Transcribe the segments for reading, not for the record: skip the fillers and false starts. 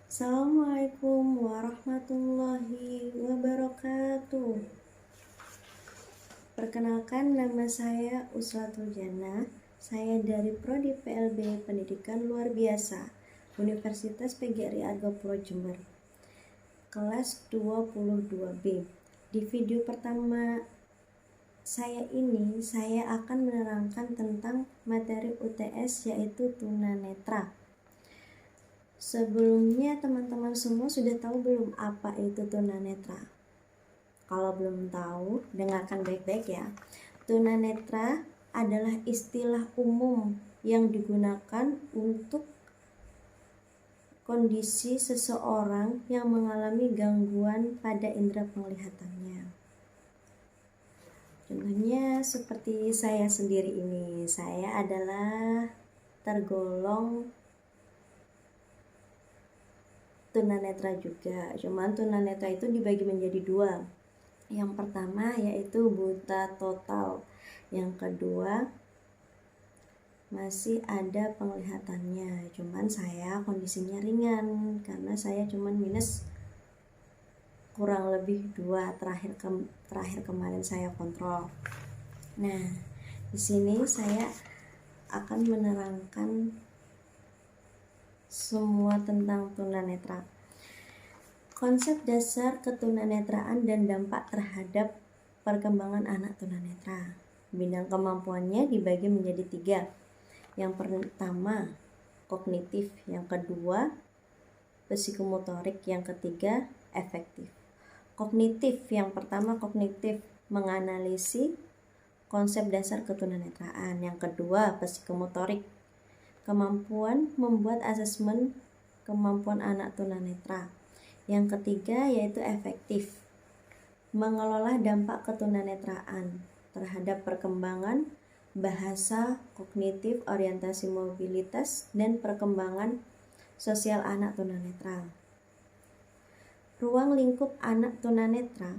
Assalamualaikum warahmatullahi wabarakatuh. Perkenalkan, nama saya Uswatul Jannah. Saya dari Prodi PLB Pendidikan Luar Biasa Universitas PGRI Argopuro Jember, kelas 22B. Di video pertama saya akan menerangkan tentang materi UTS, yaitu tunanetra. Sebelumnya teman-teman semua sudah tahu belum apa itu tunanetra? Kalau belum tahu, dengarkan baik-baik ya. Tunanetra adalah istilah umum yang digunakan untuk kondisi seseorang yang mengalami gangguan pada indera penglihatannya. Contohnya seperti saya sendiri ini. Saya adalah tergolong tunanetra juga, cuman tunanetra itu dibagi menjadi dua. Yang pertama yaitu buta total, yang kedua masih ada penglihatannya, cuman saya kondisinya ringan karena saya cuman minus kurang lebih 2 terakhir kemarin saya kontrol. Nah, di sini saya akan menerangkan semua tentang tunanetra. Konsep dasar ketunanetraan dan dampak terhadap perkembangan anak tunanetra. Bidang kemampuannya dibagi menjadi 3. Yang pertama, kognitif. Yang kedua, psikomotorik. Yang ketiga, efektif. Kognitif, yang pertama kognitif, menganalisis konsep dasar ketunanetraan. Yang kedua, psikomotorik, kemampuan membuat asesmen kemampuan anak tunanetra. Yang ketiga yaitu efektif, mengelola dampak ketunanetraan terhadap perkembangan bahasa, kognitif, orientasi mobilitas, dan perkembangan sosial anak tunanetra. Ruang lingkup anak tunanetra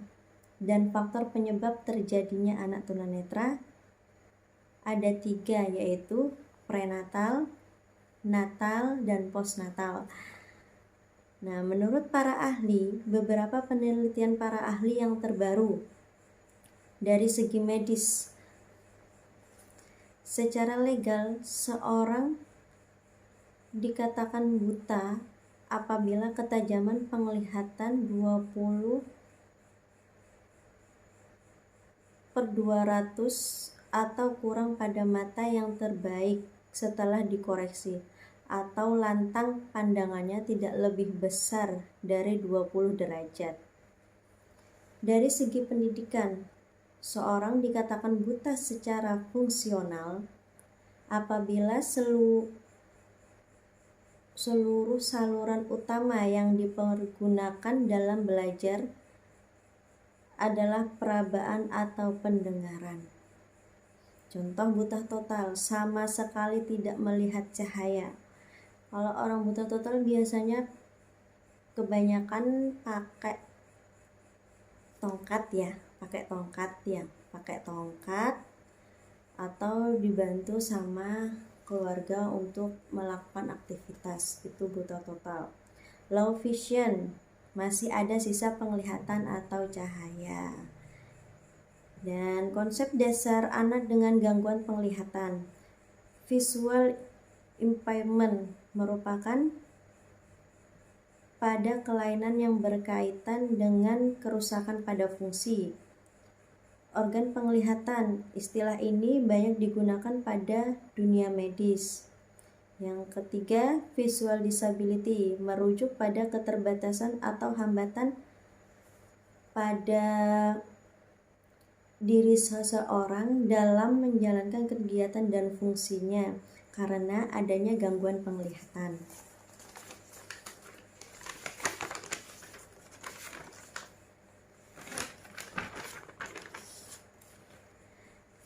dan faktor penyebab terjadinya anak tunanetra ada 3, yaitu prenatal, natal, dan postnatal. Nah, menurut para ahli, beberapa penelitian para ahli yang terbaru dari segi medis, secara legal seorang dikatakan buta apabila ketajaman penglihatan 20/200 atau kurang pada mata yang terbaik setelah dikoreksi, atau lantang pandangannya tidak lebih besar dari 20 derajat. Dari segi pendidikan, seorang dikatakan buta secara fungsional apabila seluruh saluran utama yang dipergunakan dalam belajar adalah perabaan atau pendengaran. Contoh buta total, sama sekali tidak melihat cahaya. Kalau orang buta total biasanya kebanyakan pakai tongkat atau dibantu sama keluarga untuk melakukan aktivitas. Itu buta total. Low vision, masih ada sisa penglihatan atau cahaya. Dan konsep dasar anak dengan gangguan penglihatan, visual impairment, merupakan pada kelainan yang berkaitan dengan kerusakan pada fungsi organ penglihatan. Istilah ini banyak digunakan pada dunia medis. Yang ketiga, visual disability, merujuk pada keterbatasan atau hambatan pada diri seseorang dalam menjalankan kegiatan dan fungsinya karena adanya gangguan penglihatan.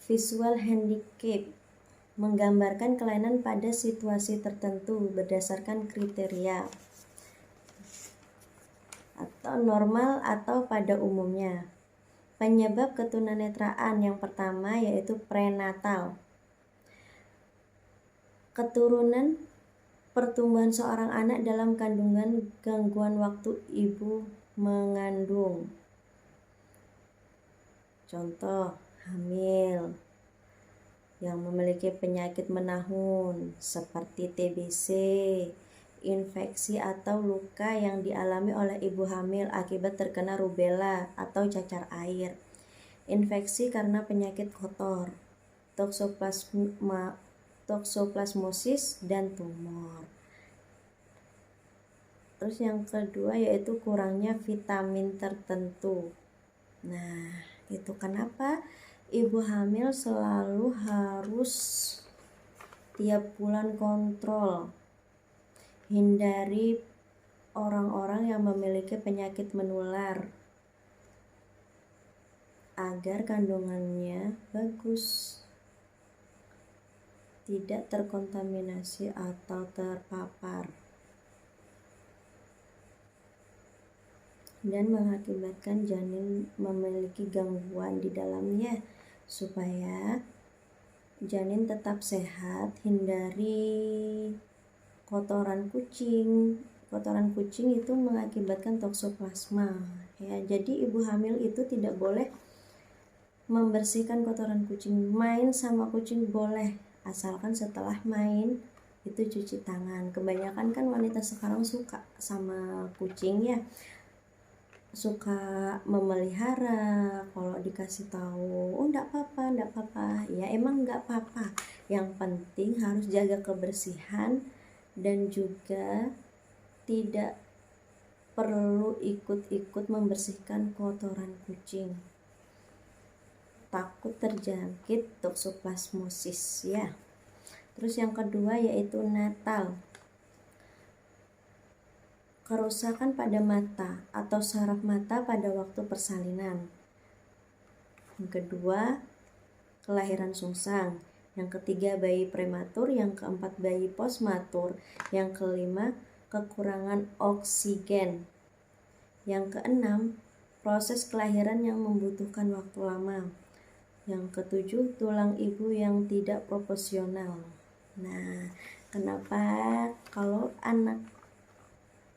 Visual handicap menggambarkan kelainan pada situasi tertentu berdasarkan kriteria atau normal atau pada umumnya. Penyebab ketunanetraan yang pertama yaitu prenatal. Keturunan pertumbuhan seorang anak dalam kandungan, gangguan waktu ibu mengandung. Contoh, hamil yang memiliki penyakit menahun seperti TBC, infeksi atau luka yang dialami oleh ibu hamil akibat terkena rubella atau cacar air, infeksi karena penyakit kotor, toksoplasmosis, dan tumor. Terus yang kedua yaitu kurangnya vitamin tertentu. Nah, itu kenapa ibu hamil selalu harus tiap bulan kontrol. Hindari orang-orang yang memiliki penyakit menular agar kandungannya bagus, tidak terkontaminasi atau terpapar, dan mengakibatkan janin memiliki gangguan di dalamnya. Supaya janin tetap sehat, hindari kotoran kucing. Kotoran kucing itu mengakibatkan toksoplasma. Ya, jadi ibu hamil itu tidak boleh membersihkan kotoran kucing. Main sama kucing boleh, asalkan setelah main itu cuci tangan. Kebanyakan kan wanita sekarang suka sama kucing ya, suka memelihara. Kalau dikasih tahu, oh enggak apa-apa, ya emang enggak apa-apa. Yang penting harus jaga kebersihan dan juga tidak perlu ikut-ikut membersihkan kotoran kucing, takut terjangkit toksoplasmosis ya. Terus yang kedua yaitu natal, kerusakan pada mata atau saraf mata pada waktu persalinan. Yang kedua, kelahiran sungsang. Yang ketiga, bayi prematur. Yang keempat, bayi postmatur. Yang kelima, kekurangan oksigen. Yang keenam, proses kelahiran yang membutuhkan waktu lama. Yang ketujuh, tulang ibu yang tidak proporsional. Nah, kenapa kalau anak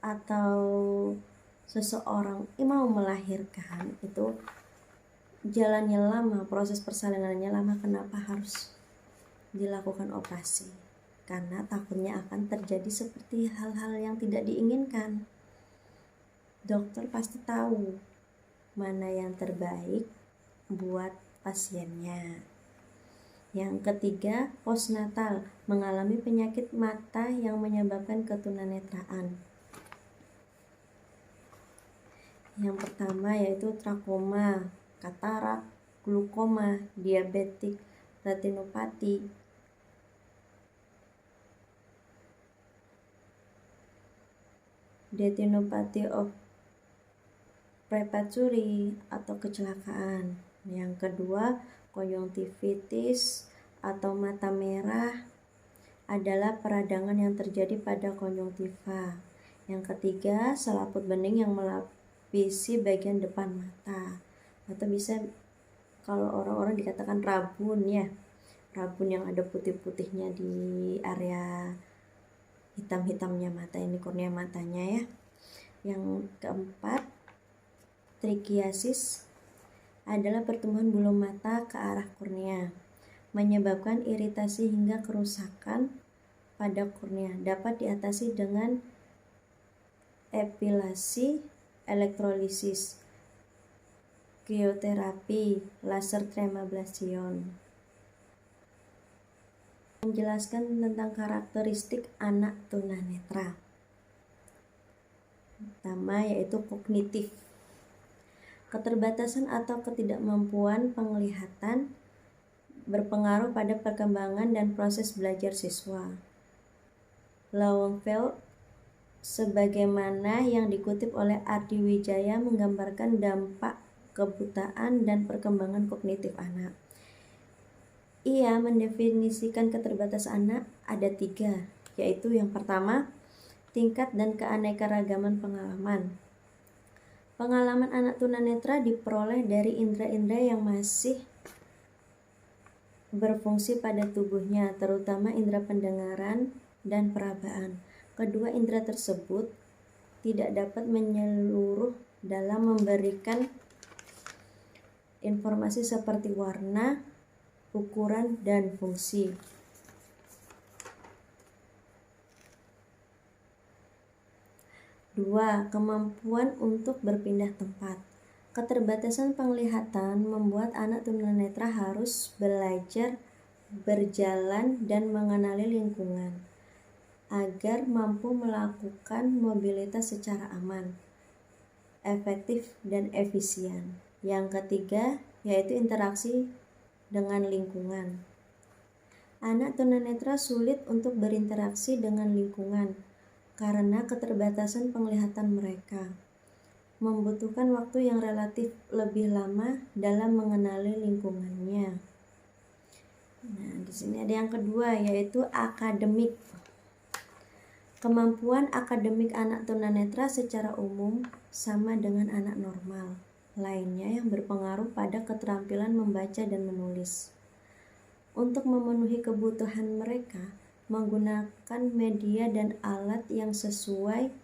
atau seseorang mau melahirkan itu jalannya lama, proses persalinannya lama, kenapa harus dilakukan operasi? Karena takutnya akan terjadi seperti hal-hal yang tidak diinginkan. Dokter pasti tahu mana yang terbaik buat pasiennya. Yang ketiga, postnatal, mengalami penyakit mata yang menyebabkan ketunanetraan. Yang pertama yaitu trakoma, katarak, glukoma, diabetik retinopati, retinopati of premature atau kecelakaan. Yang kedua, konjungtivitis atau mata merah adalah peradangan yang terjadi pada konjungtiva. Yang ketiga, selaput bening yang melapisi bagian depan mata, atau bisa kalau orang-orang dikatakan rabun ya, rabun yang ada putih-putihnya di area hitam-hitamnya mata, ini kornea matanya ya. Yang keempat, trikiasis adalah pertumbuhan bulu mata ke arah kornea, menyebabkan iritasi hingga kerusakan pada kornea. Dapat diatasi dengan epilasi, elektrolisis, krioterapi, laser tremablation. Menjelaskan tentang karakteristik anak tunanetra. Pertama yaitu kognitif. Keterbatasan atau ketidakmampuan penglihatan berpengaruh pada perkembangan dan proses belajar siswa. Lowenfeld sebagaimana yang dikutip oleh Ardi Wijaya menggambarkan dampak kebutaan dan perkembangan kognitif anak. Ia mendefinisikan keterbatasan anak ada 3, yaitu yang pertama, tingkat dan keanekaragaman pengalaman. Pengalaman anak tunanetra diperoleh dari indera-indera yang masih berfungsi pada tubuhnya, terutama indera pendengaran dan perabaan. Kedua indera tersebut tidak dapat menyeluruh dalam memberikan informasi seperti warna, ukuran, dan fungsi. Dua, kemampuan untuk berpindah tempat. Keterbatasan penglihatan membuat anak tunanetra harus belajar berjalan dan mengenali lingkungan agar mampu melakukan mobilitas secara aman, efektif, dan efisien. Yang ketiga, yaitu interaksi dengan lingkungan. Anak tunanetra sulit untuk berinteraksi dengan lingkungan karena keterbatasan penglihatan mereka, membutuhkan waktu yang relatif lebih lama dalam mengenali lingkungannya. Nah, di sini ada yang kedua, yaitu akademik. Kemampuan akademik anak tunanetra secara umum sama dengan anak normal lainnya yang berpengaruh pada keterampilan membaca dan menulis. Untuk memenuhi kebutuhan mereka, menggunakan media dan alat yang sesuai,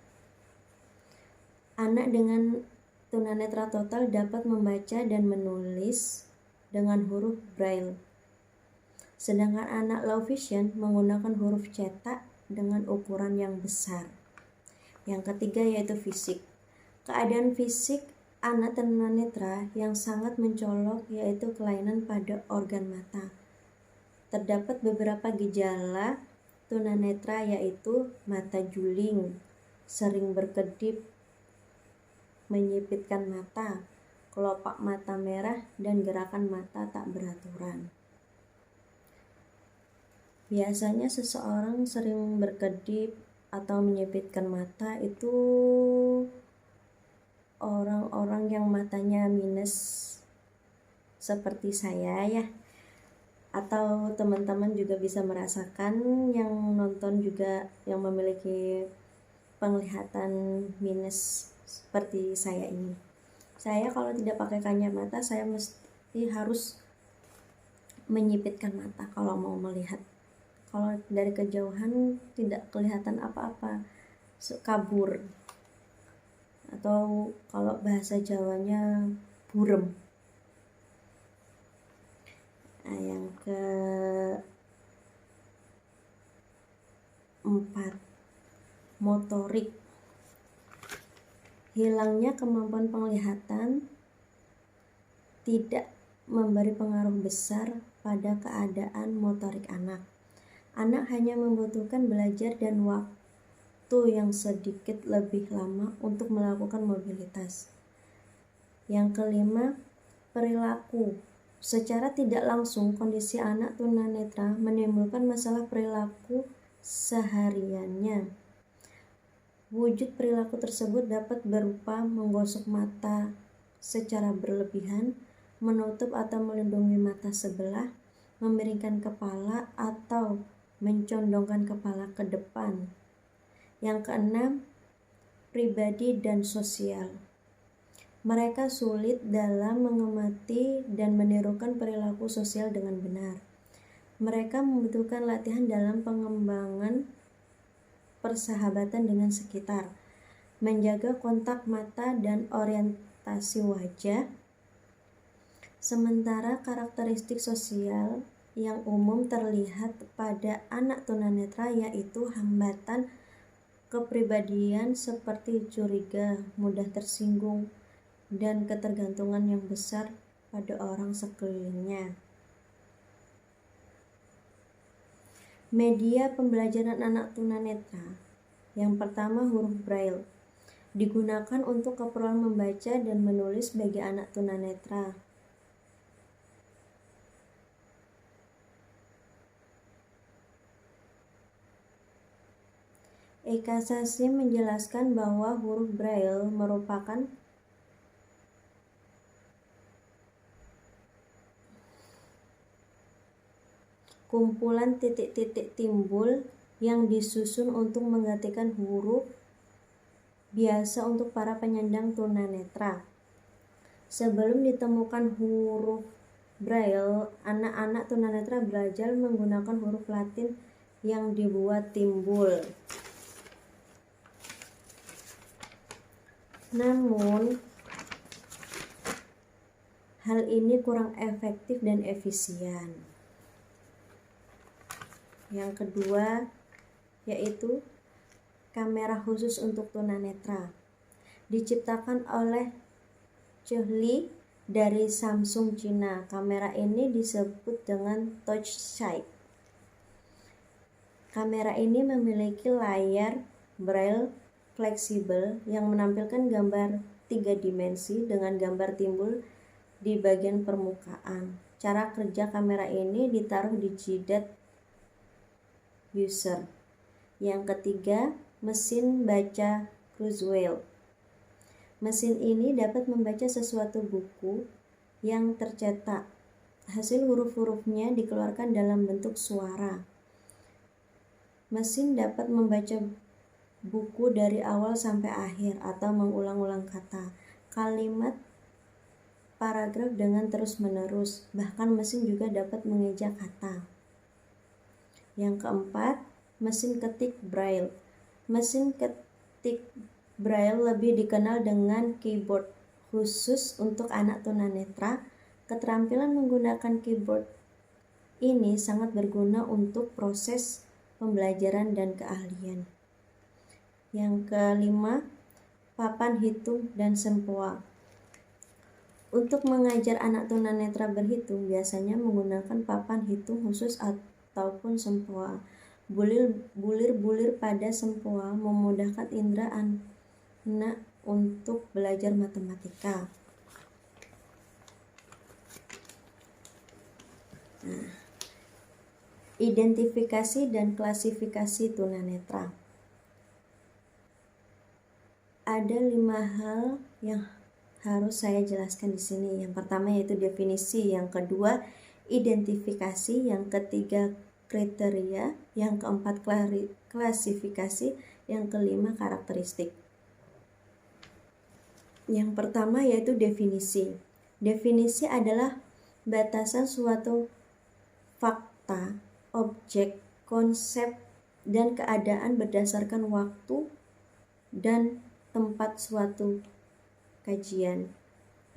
anak dengan tunanetra total dapat membaca dan menulis dengan huruf Braille. Sedangkan anak low vision menggunakan huruf cetak dengan ukuran yang besar. Yang ketiga yaitu fisik. Keadaan fisik anak tunanetra yang sangat mencolok yaitu kelainan pada organ mata. Terdapat beberapa gejala tunanetra yaitu mata juling, sering berkedip, menyipitkan mata, kelopak mata merah, dan gerakan mata tak beraturan. Biasanya seseorang sering berkedip atau menyipitkan mata itu orang-orang yang matanya minus seperti saya ya, atau teman-teman juga bisa merasakan yang nonton juga yang memiliki penglihatan minus seperti saya ini. Saya kalau tidak pakai kacamata saya mesti harus menyipitkan mata kalau mau melihat. Kalau dari kejauhan tidak kelihatan apa-apa, kabur, atau kalau bahasa Jawanya burem. Nah, yang keempat, motorik. Hilangnya kemampuan penglihatan tidak memberi pengaruh besar pada keadaan motorik anak. Anak hanya membutuhkan belajar dan waktu yang sedikit lebih lama untuk melakukan mobilitas. Yang kelima, perilaku. Secara tidak langsung, kondisi anak tunanetra menimbulkan masalah perilaku sehariannya. Wujud perilaku tersebut dapat berupa menggosok mata secara berlebihan, menutup atau melindungi mata sebelah, memiringkan kepala, atau mencondongkan kepala ke depan. Yang keenam, pribadi dan sosial. Mereka sulit dalam mengamati dan menirukan perilaku sosial dengan benar. Mereka membutuhkan latihan dalam pengembangan persahabatan dengan sekitar, menjaga kontak mata dan orientasi wajah. Sementara karakteristik sosial yang umum terlihat pada anak tunanetra yaitu hambatan kepribadian seperti curiga, mudah tersinggung, dan ketergantungan yang besar pada orang sekelilingnya. Media pembelajaran anak tunanetra. Yang pertama, huruf Braille. Digunakan untuk keperluan membaca dan menulis bagi anak tunanetra. Eka Sasi menjelaskan bahwa huruf Braille merupakan kumpulan titik-titik timbul yang disusun untuk menggantikan huruf biasa untuk para penyandang tunanetra. Sebelum ditemukan huruf Braille, anak-anak tunanetra belajar menggunakan huruf Latin yang dibuat timbul. Namun, hal ini kurang efektif dan efisien. Yang kedua, yaitu kamera khusus untuk tunanetra. Diciptakan oleh Chihli dari Samsung Cina. Kamera ini disebut dengan touchsight. Kamera ini memiliki layar braille fleksibel yang menampilkan gambar 3 dimensi dengan gambar timbul di bagian permukaan. Cara kerja kamera ini ditaruh di jidat user. Yang ketiga, mesin baca Kurzweil. Mesin ini dapat membaca sesuatu buku yang tercetak. Hasil huruf-hurufnya dikeluarkan dalam bentuk suara. Mesin dapat membaca buku dari awal sampai akhir atau mengulang-ulang kata, kalimat, paragraf dengan terus-menerus. Bahkan mesin juga dapat mengeja kata. Yang keempat, mesin ketik Braille. Mesin ketik Braille lebih dikenal dengan keyboard khusus untuk anak tunanetra. Keterampilan menggunakan keyboard ini sangat berguna untuk proses pembelajaran dan keahlian. Yang kelima, papan hitung dan sempoa. Untuk mengajar anak tunanetra berhitung biasanya menggunakan papan hitung khusus ataupun sempoa. Bulir-bulir pada sempoa memudahkan indera anak untuk belajar matematika. Identifikasi dan klasifikasi tunanetra. Ada 5 hal yang harus saya jelaskan di sini. Yang pertama yaitu definisi, yang kedua identifikasi, yang ketiga kriteria, yang keempat klasifikasi, yang kelima karakteristik. Yang pertama yaitu definisi. Definisi adalah batasan suatu fakta, objek, konsep, dan keadaan berdasarkan waktu dan tempat suatu kajian.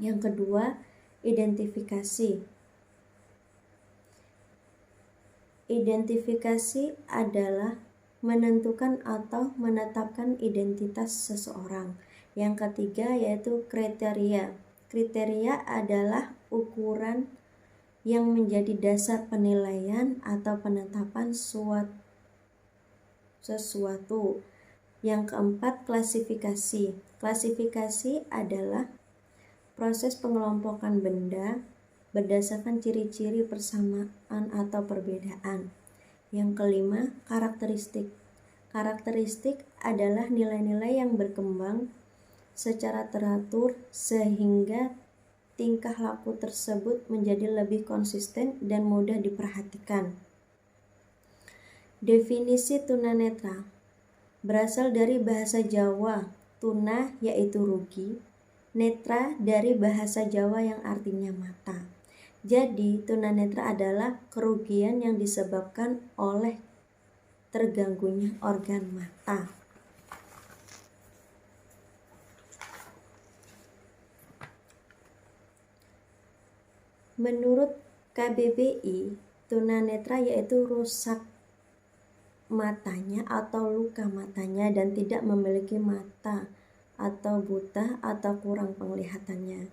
Yang kedua, identifikasi. Identifikasi adalah menentukan atau menetapkan identitas seseorang. Yang ketiga yaitu kriteria. Kriteria adalah ukuran yang menjadi dasar penilaian atau penetapan sesuatu. Yang keempat, klasifikasi. Klasifikasi adalah proses pengelompokan benda berdasarkan ciri-ciri persamaan atau perbedaan. Yang kelima, karakteristik. Karakteristik adalah nilai-nilai yang berkembang secara teratur sehingga tingkah laku tersebut menjadi lebih konsisten dan mudah diperhatikan. Definisi tunanetra berasal dari bahasa Jawa, tuna yaitu rugi, netra dari bahasa Jawa yang artinya mata. Jadi, tunanetra adalah kerugian yang disebabkan oleh terganggunya organ mata. Menurut KBBI, tunanetra yaitu rusak matanya atau luka matanya dan tidak memiliki mata atau buta atau kurang penglihatannya.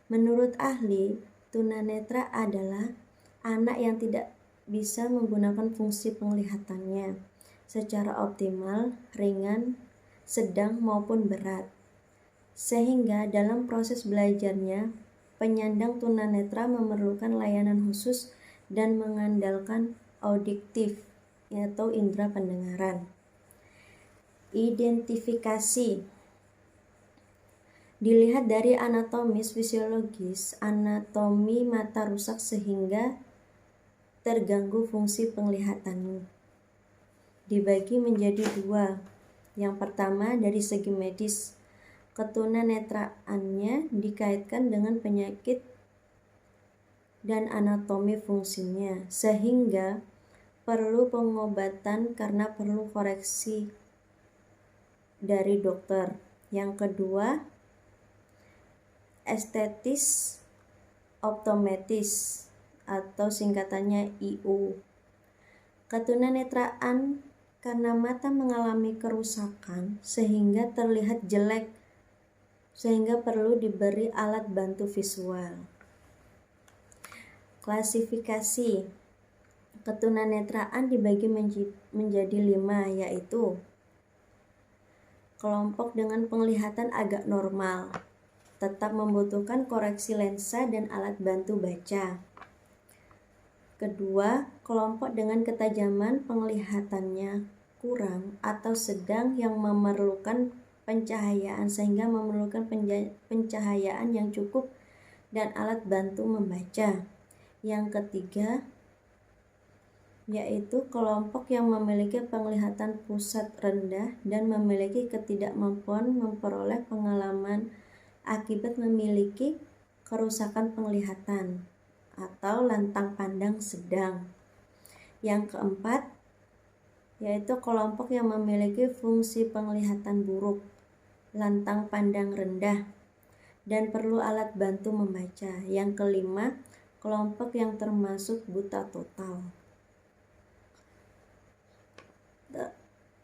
Menurut ahli, tunanetra adalah anak yang tidak bisa menggunakan fungsi penglihatannya secara optimal, ringan, sedang maupun berat. Sehingga dalam proses belajarnya, penyandang tunanetra memerlukan layanan khusus dan mengandalkan audiktif atau indera pendengaran. Identifikasi dilihat dari anatomis fisiologis. Anatomi mata rusak sehingga terganggu fungsi penglihatan. Dibagi menjadi 2. Yang pertama dari segi medis. Ketunanetraannya dikaitkan dengan penyakit dan anatomi fungsinya, sehingga perlu pengobatan karena perlu koreksi dari dokter. Yang kedua, estetis optometris atau singkatannya IO. Ketunanetraan karena mata mengalami kerusakan sehingga terlihat jelek, sehingga perlu diberi alat bantu visual. Klasifikasi ketunanetraan dibagi menjadi 5, yaitu kelompok dengan penglihatan agak normal, tetap membutuhkan koreksi lensa dan alat bantu baca. Kedua, kelompok dengan ketajaman penglihatannya kurang atau sedang yang memerlukan pencahayaan sehingga memerlukan pencahayaan yang cukup dan alat bantu membaca. Yang ketiga, yaitu kelompok yang memiliki penglihatan pusat rendah dan memiliki ketidakmampuan memperoleh pengalaman akibat memiliki kerusakan penglihatan atau lantang pandang sedang. Yang keempat, yaitu kelompok yang memiliki fungsi penglihatan buruk, lantang pandang rendah, dan perlu alat bantu membaca. Yang kelima, kelompok yang termasuk buta total.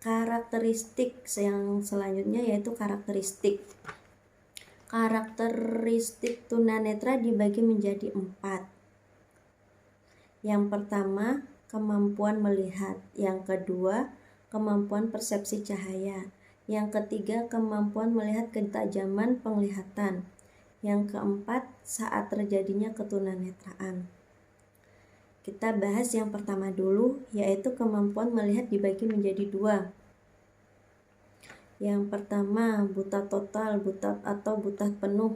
Karakteristik yang selanjutnya yaitu karakteristik. Karakteristik tunanetra dibagi menjadi 4. Yang pertama, kemampuan melihat. Yang kedua, kemampuan persepsi cahaya. Yang ketiga, kemampuan melihat ketajaman penglihatan. Yang keempat, saat terjadinya ketunanetraan. Kita bahas yang pertama dulu, yaitu kemampuan melihat dibagi menjadi 2. Yang pertama, buta total, buta atau buta penuh.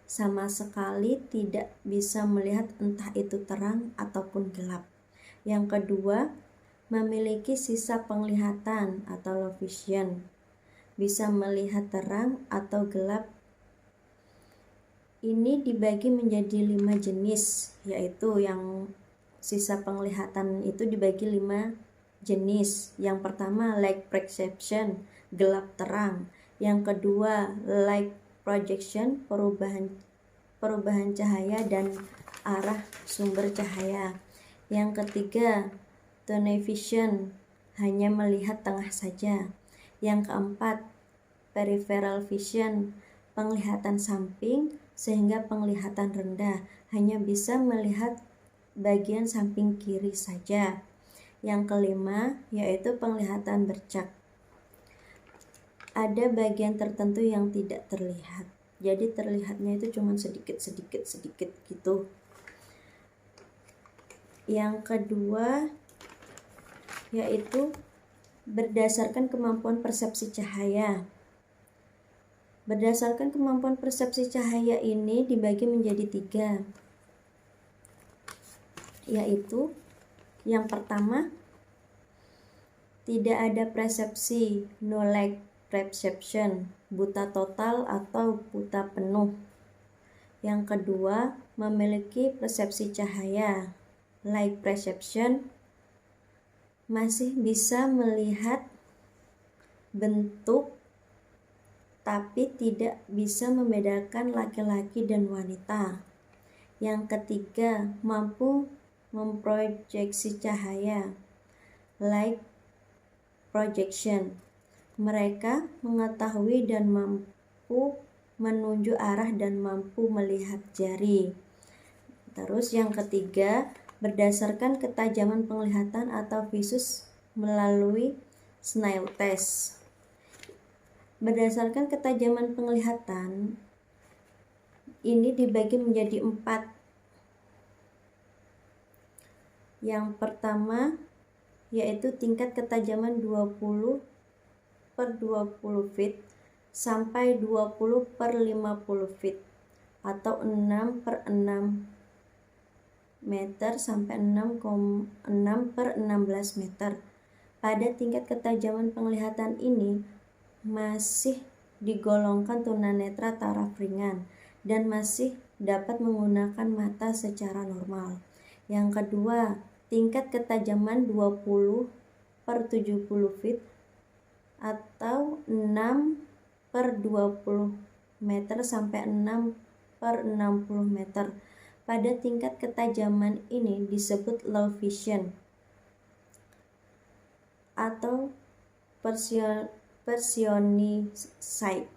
Sama sekali tidak bisa melihat entah itu terang ataupun gelap. Yang kedua, memiliki sisa penglihatan atau low vision. Bisa melihat terang atau gelap. Ini dibagi menjadi 5 jenis, yaitu yang sisa penglihatan itu dibagi 5 jenis. Yang pertama, light perception, gelap terang. Yang kedua, light projection, perubahan cahaya dan arah sumber cahaya. Yang ketiga, tunnel vision, hanya melihat tengah saja. Yang keempat, peripheral vision, penglihatan samping sehingga penglihatan rendah, hanya bisa melihat bagian samping kiri saja. Yang kelima, yaitu penglihatan bercak. Ada bagian tertentu yang tidak terlihat, jadi terlihatnya itu cuma sedikit gitu. Yang kedua, yaitu berdasarkan kemampuan persepsi cahaya. Berdasarkan kemampuan persepsi cahaya ini dibagi menjadi 3, yaitu yang pertama, tidak ada persepsi, no light perception, buta total atau buta penuh. Yang kedua, memiliki persepsi cahaya, light perception, masih bisa melihat bentuk tapi tidak bisa membedakan laki-laki dan wanita. Yang ketiga, mampu memproyeksi cahaya, light projection. Mereka mengetahui dan mampu menunjuk arah dan mampu melihat jari. Terus yang ketiga, berdasarkan ketajaman penglihatan atau visus melalui Snellen test. Berdasarkan ketajaman penglihatan ini dibagi menjadi 4. Yang pertama yaitu tingkat ketajaman 20/20 feet sampai 20/50 feet atau 6/6 meter sampai 6/16 meter. Pada tingkat ketajaman penglihatan ini masih digolongkan tunanetra taraf ringan dan masih dapat menggunakan mata secara normal. Yang kedua, tingkat ketajaman 20/70 feet atau 6/20 meter sampai 6/60 meter. Pada tingkat ketajaman ini disebut low vision atau precision sight.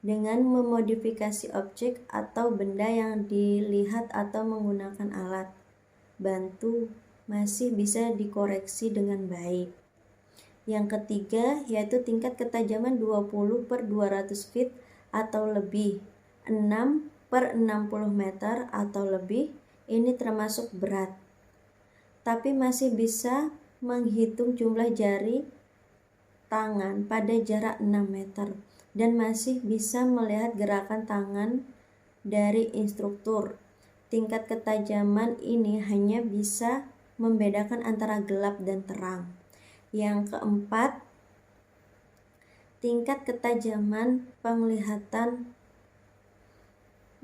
Dengan memodifikasi objek atau benda yang dilihat atau menggunakan alat bantu masih bisa dikoreksi dengan baik. Yang ketiga yaitu tingkat ketajaman 20/200 feet atau lebih, 6/60 meter atau lebih. Ini termasuk berat, tapi masih bisa menghitung jumlah jari tangan pada jarak 6 meter dan masih bisa melihat gerakan tangan dari instruktur. Tingkat ketajaman ini hanya bisa membedakan antara gelap dan terang. Yang keempat, tingkat ketajaman penglihatan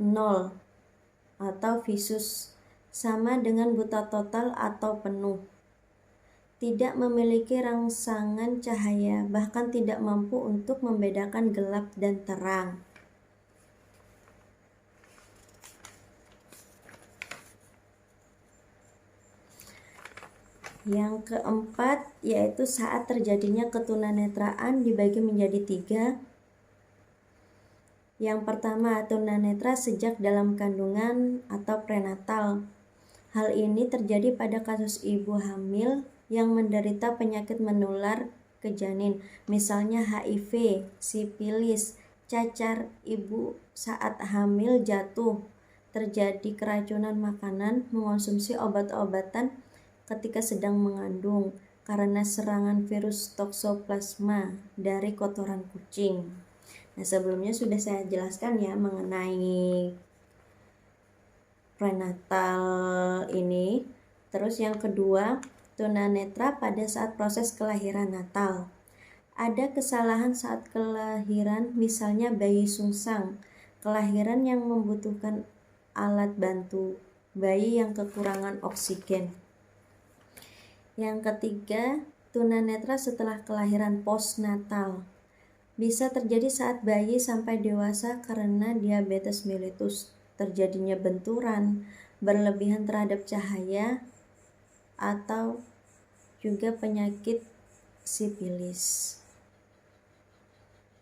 0 atau visus, sama dengan buta total atau penuh. Tidak memiliki rangsangan cahaya, bahkan tidak mampu untuk membedakan gelap dan terang. Yang keempat yaitu saat terjadinya ketunanetraan dibagi menjadi 3. Yang pertama, tunanetra sejak dalam kandungan atau prenatal. Hal ini terjadi pada kasus ibu hamil yang menderita penyakit menular ke janin, misalnya HIV, sifilis, cacar ibu saat hamil jatuh, terjadi keracunan makanan, mengonsumsi obat-obatan ketika sedang mengandung karena serangan virus toksoplasma dari kotoran kucing. Nah, sebelumnya sudah saya jelaskan ya mengenai prenatal ini. Terus yang kedua, tunanetra pada saat proses kelahiran natal. Ada kesalahan saat kelahiran, misalnya bayi sungsang, kelahiran yang membutuhkan alat bantu, bayi yang kekurangan oksigen. Yang ketiga, tunanetra setelah kelahiran postnatal. Bisa terjadi saat bayi sampai dewasa karena diabetes mellitus, terjadinya benturan, berlebihan terhadap cahaya, atau juga penyakit sifilis.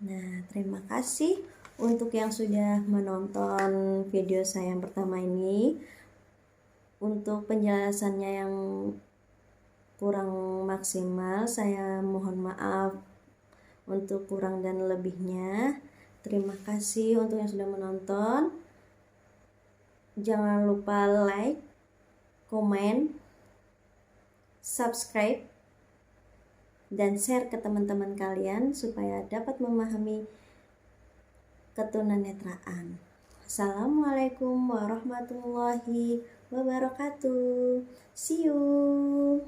Nah, terima kasih untuk yang sudah menonton video saya yang pertama ini. Untuk penjelasannya yang kurang maksimal, saya mohon maaf untuk kurang dan lebihnya. Terima kasih untuk yang sudah menonton. Jangan lupa like, komen, subscribe, dan share ke teman-teman kalian supaya dapat memahami ketunanetraan. Assalamualaikum warahmatullahi wabarakatuh. See you.